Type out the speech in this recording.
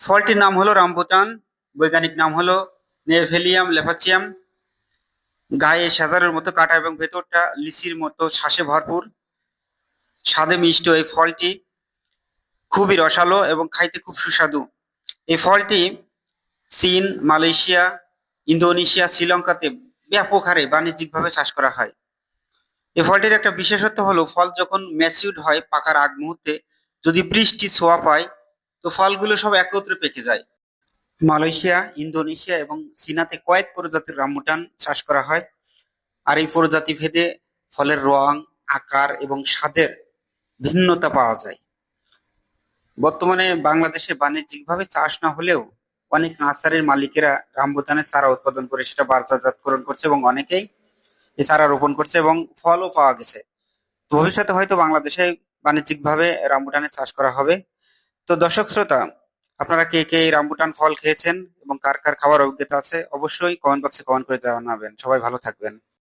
ফলটির নাম হলো রামবুটান। বৈজ্ঞানিক নাম হলো নেভেলিয়াম লেফাচিয়াম। গায়ে সাজারের মতো কাটা এবং ভেতরটা লিচির মতো শাঁসে ভরপুর। স্বাদে মিষ্টি এই ফলটি খুবই রসালো এবং খাইতে খুব সুস্বাদু। এই ফলটি চীন, মালয়েশিয়া, ইন্দোনেশিয়া, শ্রীলঙ্কাতে ব্যাপক হারে বাণিজ্যিকভাবে চাষ করা হয়। এই ফলটির একটা বিশেষত্ব হলো ফল যখন ম্যাচিউরড হয় পাকার আগ মুহূর্তে যদি বৃষ্টি ছোঁয়া পায় তো ফলগুলো সব একত্রে পেকে যায়। মালয়েশিয়া, ইন্দোনেশিয়া এবং চীনাতে কয়েক প্রজাতির রামবুটান চাষ করা হয়। আর এই প্রজাতি ভেদে ফলের রং, আকার এবং স্বাদের ভিন্নতা পাওয়া যায়। বর্তমানে বাংলাদেশে বাণিজ্যিকভাবে চাষ না হলেও অনেক নার্সারির মালিকেরা রামবুটানের চারা উৎপাদন করে সেটা বাজারজাতকরণ করছে এবং অনেকেই এই চারা রোপণ করছে এবং ফলও পাওয়া গেছে। তো ভবিষ্যতে হয়তো বাংলাদেশে বাণিজ্যিকভাবে রামবুটানের চাষ করা হবে। তো দর্শক শ্রোতা, আপনারা কে কে এই রামবুটান ফল খেয়েছেন এবং কার কার খাওয়ার অভিজ্ঞতা আছে অবশ্যই কমেন্ট বক্সে কমেন্ট করে জানাবেন। সবাই ভালো থাকবেন।